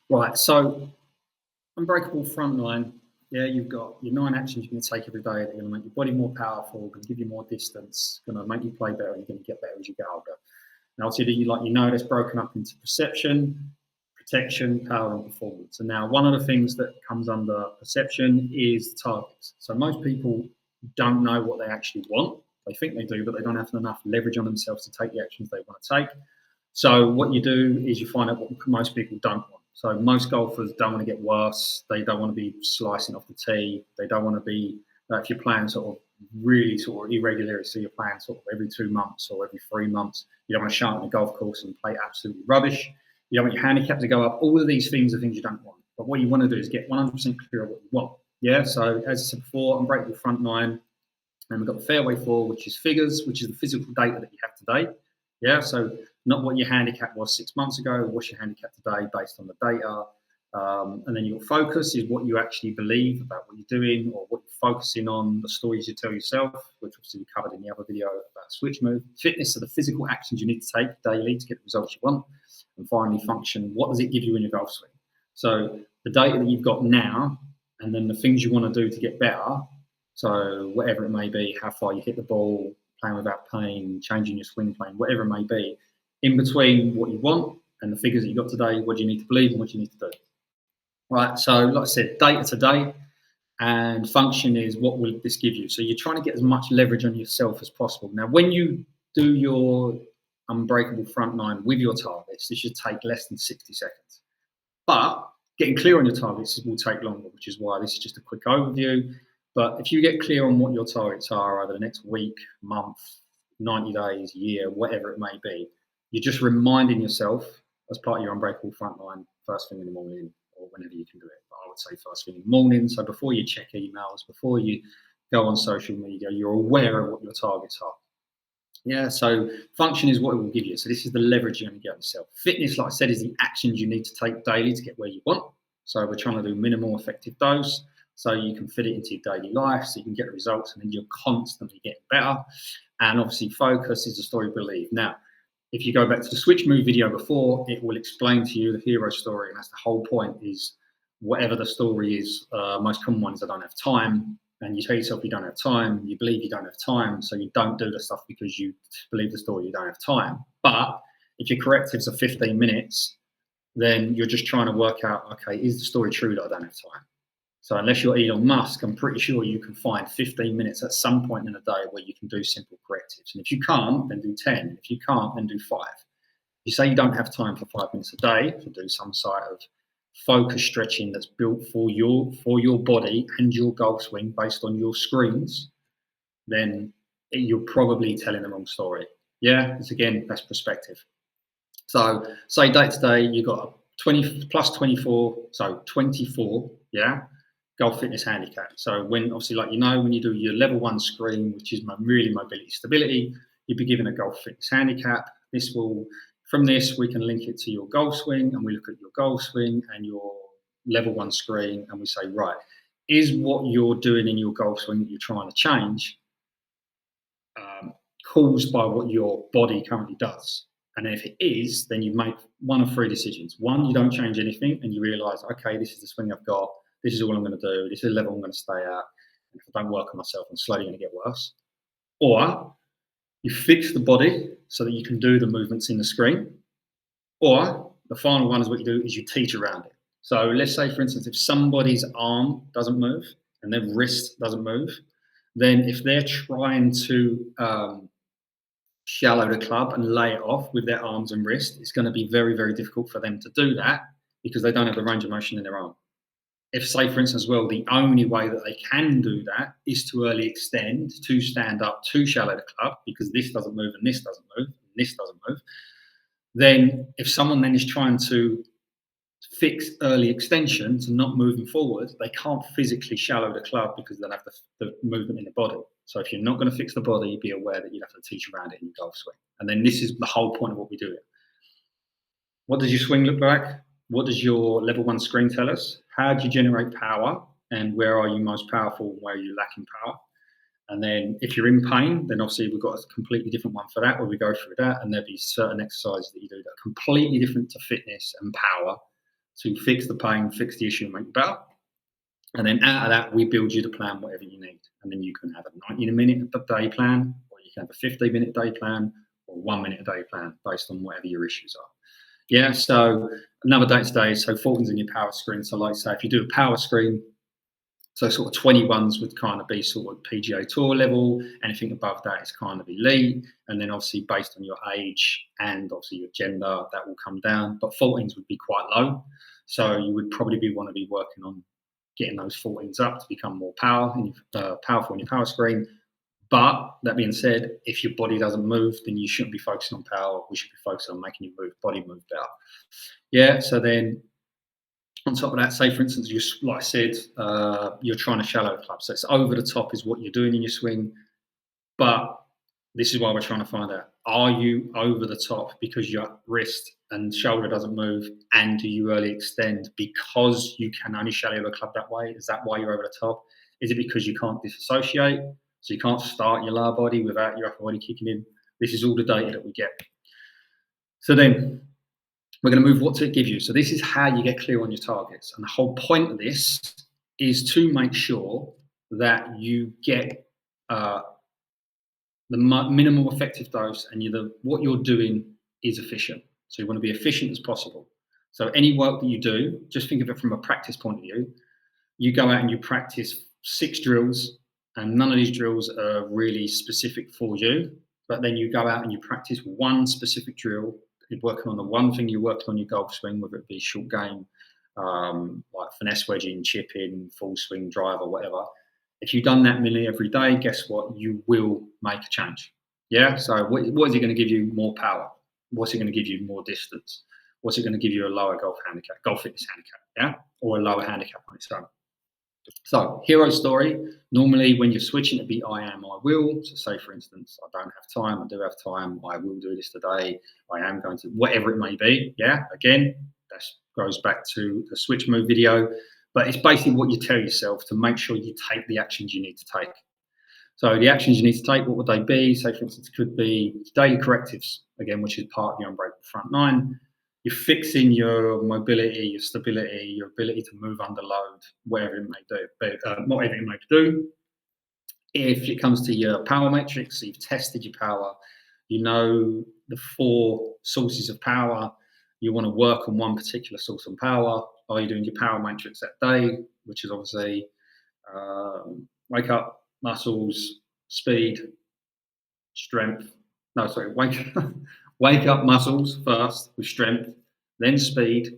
Right, so Unbreakable front line, yeah, you've got your 9 actions you're going to take every day that are going to make your body more powerful, going to give you more distance, going to make you play better, and you're going to get better as you get older. Now, obviously, that's broken up into perception, protection, power, and performance. And now, one of the things that comes under perception is targets. So most people don't know what they actually want. They think they do, but they don't have enough leverage on themselves to take the actions they want to take. So what you do is you find out what most people don't want. So most golfers don't want to get worse. They don't want to be slicing off the tee. They don't want to be, if you're playing sort of really sort of irregularly, so you're playing sort of every 2 months or every 3 months, you don't want to show up on a golf course and play absolutely rubbish. You don't want your handicap to go up. All of these things are things you don't want. But what you want to do is get 100% clear of what you want. Yeah, so as I said before, Unbreakable front nine, and we've got the Fairway 4, which is figures, which is the physical data that you have today. Yeah, so not what your handicap was 6 months ago, what's your handicap today based on the data. And then your focus is what you actually believe about what you're doing or what you're focusing on, the stories you tell yourself, which obviously we covered in the other video about switch move. Fitness are the physical actions you need to take daily to get the results you want. And finally, function, what does it give you in your golf swing? So the data that you've got now, and then the things you want to do to get better. So whatever it may be, how far you hit the ball, playing without pain, changing your swing plane, whatever it may be, in between what you want and the figures that you got today, what do you need to believe and what you need to do. Right, so like I said, data today, and function is what will this give you. So you're trying to get as much leverage on yourself as possible. Now, when you do your Unbreakable front nine with your targets, this should take less than 60 seconds. But getting clear on your targets will take longer, which is why this is just a quick overview. But if you get clear on what your targets are over the next week, month, 90 days, year, whatever it may be, you're just reminding yourself as part of your Unbreakable front line first thing in the morning or whenever you can do it. But I would say first thing in the morning. So before you check emails, before you go on social media, you're aware of what your targets are. Yeah, so function is what it will give you. So this is the leverage you're going to get on yourself. Fitness, like I said, is the actions you need to take daily to get where you want. So we're trying to do minimal effective dose so you can fit it into your daily life so you can get the results and then you're constantly getting better. And obviously focus is the story believe. Now, if you go back to the switch move video before, it will explain to you the hero story. And that's the whole point is whatever the story is, most common one is I don't have time. And you tell yourself you don't have time, you believe you don't have time, so you don't do the stuff because you believe the story you don't have time. But if your correctives are 15 minutes, then you're just trying to work out, okay, is the story true that I don't have time? So unless you're Elon Musk, I'm pretty sure you can find 15 minutes at some point in the day where you can do simple correctives. And if you can't, then do 10. If you can't, then do 5. You say you don't have time for 5 minutes a day to do some sort of focus stretching that's built for your body and your golf swing based on your screens, then you're probably telling the wrong story. Yeah, it's again, that's perspective. So say day to day, you've got a 20 plus 24, so 24, yeah, Golf Fitness Handicap. So when obviously, like when you do your level 1 screen, which is really mobility stability, you'd be given a Golf Fitness Handicap. From this, we can link it to your golf swing and we look at your golf swing and your level 1 screen and we say, right, is what you're doing in your golf swing that you're trying to change caused by what your body currently does? And if it is, then you make one of 3 decisions. 1, you don't change anything and you realise, okay, this is the swing I've got. This is all I'm going to do. This is the level I'm going to stay at. And if I don't work on myself, I'm slowly going to get worse. Or you fix the body so that you can do the movements in the screen. Or the final one is what you do is you teach around it. So let's say, for instance, if somebody's arm doesn't move and their wrist doesn't move, then if they're trying to shallow the club and lay it off with their arms and wrist, it's going to be very, very difficult for them to do that because they don't have the range of motion in their arm. If, say, for instance, the only way that they can do that is to early extend, to stand up, to shallow the club, because this doesn't move and this doesn't move and this doesn't move, then if someone then is trying to fix early extension to not moving forward, they can't physically shallow the club because they'll have the movement in the body. So if you're not going to fix the body, be aware that you'd have to teach around it in your golf swing. And then this is the whole point of what we do here. What does your swing look like? What does your level 1 screen tell us? How do you generate power? And where are you most powerful and where are you lacking power? And then if you're in pain, then obviously we've got a completely different one for that, where we go through that. And there'll be certain exercises that you do that are completely different to fitness and power to fix the pain, fix the issue, and make you better. And then out of that, we build you the plan, whatever you need. And then you can have a 90-minute a day plan, or you can have a 15-minute day plan, or 1 minute a day plan, based on whatever your issues are. Yeah, so another day today, so 14's in your power screen. So like say, if you do a power screen, so sort of 21s would kind of be sort of PGA Tour level. Anything above that is kind of elite. And then obviously based on your age and obviously your gender, that will come down. But 14s would be quite low. So you would probably want to be working on getting those 14s up to become more powerful in your power screen. But that being said, if your body doesn't move, then you shouldn't be focusing on power. We should be focusing on making your body move better. Yeah, so then on top of that, say for instance, like I said, you're trying to shallow club. So it's over the top is what you're doing in your swing. But this is why we're trying to find out, are you over the top because your wrist and shoulder doesn't move, and do you early extend because you can only shallow the club that way? Is that why you're over the top? Is it because you can't disassociate? So you can't start your lower body without your upper body kicking in? This is all the data that we get. So then we're going to move what to give you. So this is how you get clear on your targets. And the whole point of this is to make sure that you get the minimal effective dose, and what you're doing is efficient. So you want to be efficient as possible. So any work that you do, just think of it from a practice point of view. You go out and you practice 6 drills, and none of these drills are really specific for you. But then you go out and you practice one specific drill. You're working on the one thing you worked on your golf swing, whether it be short game, like finesse wedging, chipping, full swing, driver, whatever. If you've done that many every day, guess what? You will make a change. Yeah. So what is it going to give you? More power. What's it going to give you? More distance. What's it going to give you? A lower golf fitness handicap, yeah, or a lower handicap on its own. So hero story. Normally, when you're switching to be I am, I will. So say for instance, I don't have time. I do have time. I will do this today. I am going to, whatever it may be. Yeah. Again, that goes back to the switch move video. But it's basically what you tell yourself to make sure you take the actions you need to take. So the actions you need to take, what would they be? So for instance, it could be daily correctives, again, which is part of the Unbreakable front 9. You're fixing your mobility, your stability, your ability to move under load, whatever it may do. But whatever it may do. If it comes to your power matrix, so you've tested your power, you know the 4 sources of power. You want to work on one particular source of power. Are you doing your power matrix that day, which is obviously wake up, muscles, speed, strength. No, sorry, wake up muscles first with strength, then speed,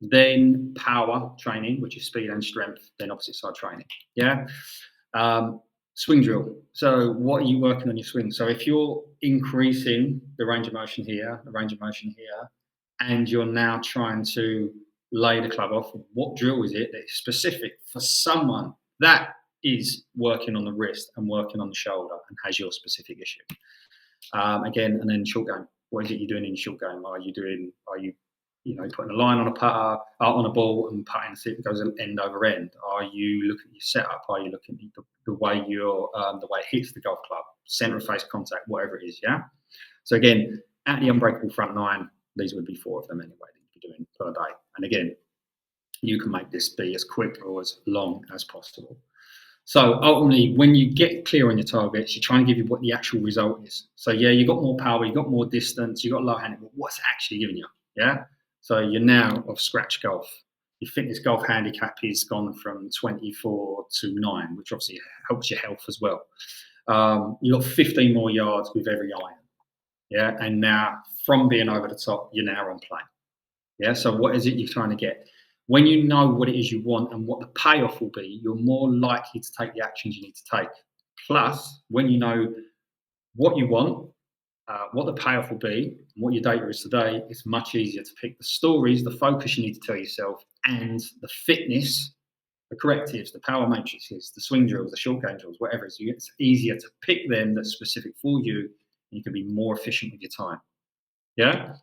then power training, which is speed and strength, then opposite side training. Yeah. Swing drill. So what are you working on your swing? So if you're increasing the range of motion here, and you're now trying to lay the club off, what drill is it that is specific for someone that is working on the wrist and working on the shoulder and has your specific issue? Again, and then short game. What is it you're doing in short game? Are you putting a line on a putter, on a ball, and putting it goes end over end? Are you looking at your setup? Are you looking at the way the way it hits the golf club, center of face contact, whatever it is? Yeah. So again, at the Unbreakable front 9, these would be 4 of them anyway that you'd be doing per day. And again, you can make this be as quick or as long as possible. So ultimately, when you get clear on your targets, you're trying to give you what the actual result is. So yeah, you got more power, you got more distance, you got low handicap. What's actually giving you? Yeah. So you're now off scratch golf. Your fitness golf handicap is gone from 24 to 9, which obviously helps your health as well. You got 15 more yards with every iron. Yeah. And now from being over the top, you're now on plane. Yeah. So what is it you're trying to get? When you know what it is you want and what the payoff will be, you're more likely to take the actions you need to take. Plus, when you know what you want, what the payoff will be, and what your data is today, it's much easier to pick the stories, the focus you need to tell yourself, and the fitness, the correctives, the power matrices, the swing drills, the short game drills, whatever it is. It's easier to pick them that's specific for you, and you can be more efficient with your time. Yeah?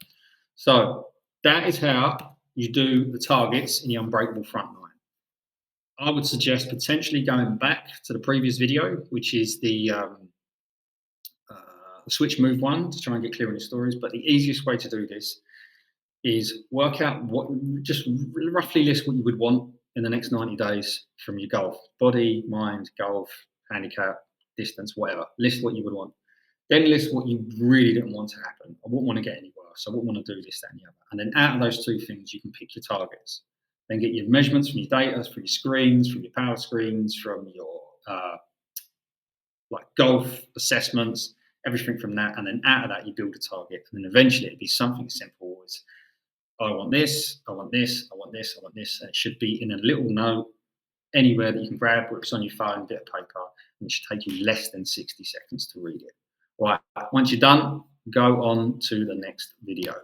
So that is how you do the targets in the Unbreakable front 9. I would suggest potentially going back to the previous video, which is the switch move one, to try and get clear on your stories. But the easiest way to do this is work out just roughly list what you would want in the next 90 days from your golf body, mind, golf, handicap, distance, whatever. List what you would want. Then list what you really don't want to happen. I wouldn't want to get any worse. I wouldn't want to do this, that, and the other. And then out of those two things, you can pick your targets. Then get your measurements from your data, from your screens, from your power screens, from your like golf assessments, everything from that. And then out of that, you build a target. And then eventually it'd be something as simple as, I want this, I want this, I want this, I want this. And it should be in a little note anywhere that you can grab, whether it's on your phone, a bit of paper, and it should take you less than 60 seconds to read it. Right, once you're done, go on to the next video.